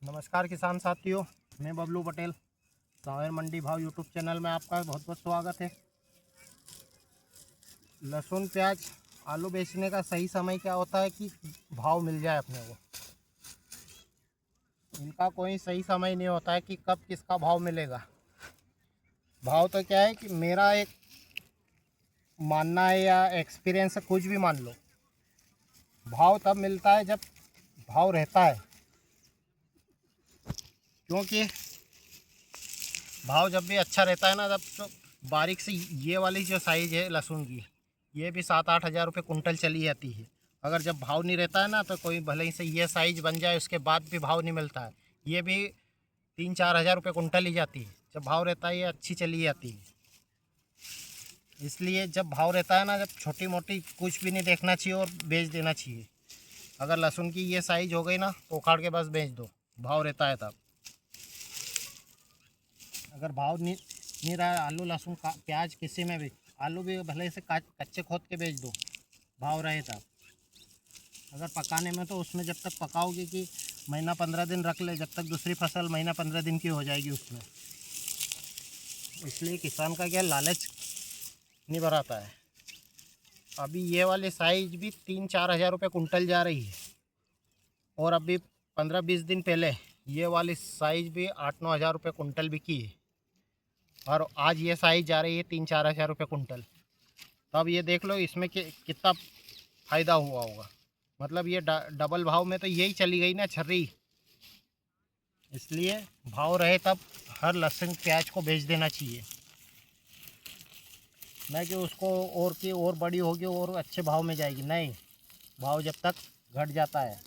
नमस्कार किसान साथियों, मैं बबलू पटेल। सावेर मंडी भाव यूट्यूब चैनल में आपका बहुत बहुत स्वागत है। लहसुन, प्याज, आलू बेचने का सही समय क्या होता है कि भाव मिल जाए अपने को। इनका कोई सही समय नहीं होता है कि कब किसका भाव मिलेगा। भाव तो क्या है कि मेरा एक मानना है या एक्सपीरियंस है, कुछ भी मान लो, भाव तब मिलता है जब भाव रहता है। क्योंकि भाव जब भी अच्छा रहता है ना, जब तो बारीक सी ये वाली जो साइज़ है लहसुन की, ये भी 7-8 हज़ार रुपये कुंटल चली जाती है। अगर जब भाव नहीं रहता है ना, तो कोई भले ही से ये साइज़ बन जाए, उसके बाद भी भाव नहीं मिलता है, ये भी 3-4 हज़ार रुपये कुंटल ही जाती है। जब भाव रहता है ये अच्छी चली जाती है। इसलिए जब भाव रहता है ना, जब छोटी मोटी कुछ भी नहीं देखना चाहिए और बेच देना चाहिए। अगर लहसुन की ये साइज़ हो गई ना, तो उखाड़ के बस बेच दो, भाव रहता है तब। अगर भाव नहीं रहा है, आलू, लहसुन, प्याज, किसी में भी, आलू भी भले से कच्चे खोद के बेच दो, भाव रहे तब। अगर पकाने में तो उसमें जब तक पकाओगे कि महीना 15 दिन रख ले, जब तक दूसरी फसल महीना 15 दिन की हो जाएगी उसमें। इसलिए किसान का क्या लालच नहीं भराता है। अभी ये वाली साइज भी 3-4 हज़ार रुपये कुंटल जा रही है, और अभी 15-20 दिन पहले ये वाली साइज भी 8-9 हज़ार रुपये कुंटल बिकी है, और आज ये साइज जा रही है 3-4 हज़ार रुपये कुंटल। तो अब ये देख लो इसमें कितना फ़ायदा हुआ होगा। मतलब ये डबल भाव में तो यही चली गई ना छर्री। इसलिए भाव रहे तब हर लहसुन प्याज को बेच देना चाहिए, नहीं कि उसको और की और बड़ी होगी और अच्छे भाव में जाएगी। नहीं, भाव जब तक घट जाता है।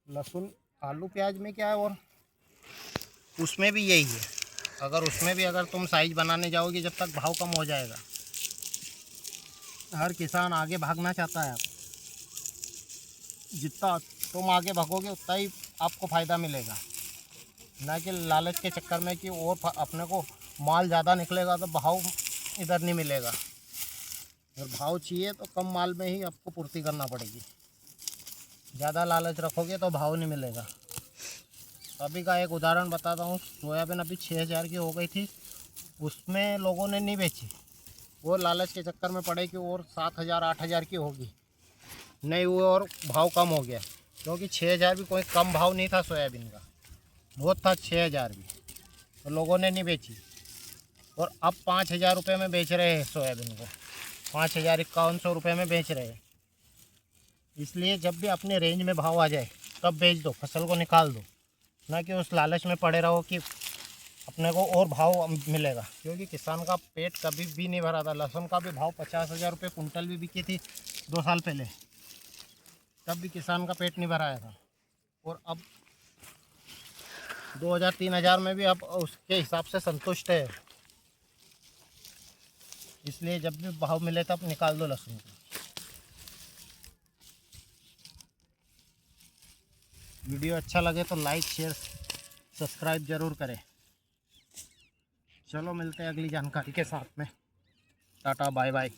लहसुन, आलू, प्याज में क्या है, और उसमें भी यही है। अगर उसमें भी अगर तुम साइज बनाने जाओगे, जब तक भाव कम हो जाएगा। हर किसान आगे भागना चाहता है। जितना तुम आगे भागोगे उतना ही आपको फ़ायदा मिलेगा, ना कि लालच के चक्कर में कि और अपने को माल ज़्यादा निकलेगा तो भाव इधर नहीं मिलेगा। अगर भाव चाहिए तो कम माल में ही आपको पूर्ति करना पड़ेगी। ज़्यादा लालच रखोगे तो भाव नहीं मिलेगा। अभी का एक उदाहरण बताता हूँ। सोयाबीन अभी 6 हज़ार की हो गई थी, उसमें लोगों ने नहीं बेची। वो लालच के चक्कर में पड़े कि और 7 हज़ार 8 हज़ार की होगी, नहीं हुए और भाव कम हो गया। क्योंकि 6 हज़ार भी कोई कम भाव नहीं था सोयाबीन का, बहुत था 6 हज़ार भी, तो लोगों ने नहीं बेची। और अब 5 हज़ार रुपये में बेच रहे हैं सोयाबीन को, 5,5100 रुपये में बेच रहे हैं। इसलिए जब भी अपने रेंज में भाव आ जाए तब बेच दो, फसल को निकाल दो, ना कि उस लालच में पड़े रहो कि अपने को और भाव मिलेगा। क्योंकि किसान का पेट कभी भी नहीं भरा था। लहसुन का भी भाव 50 हज़ार रुपये कुंटल भी बिकी थी 2 साल पहले, तब भी किसान का पेट नहीं भराया था। और अब 2,000-3 हज़ार में भी अब उसके हिसाब से संतुष्ट है। इसलिए जब भी भाव मिले तब निकाल दो लहसुन को। वीडियो अच्छा लगे तो लाइक, शेयर, सब्सक्राइब ज़रूर करें। चलो मिलते हैं अगली जानकारी के साथ में। Tata, bye bye.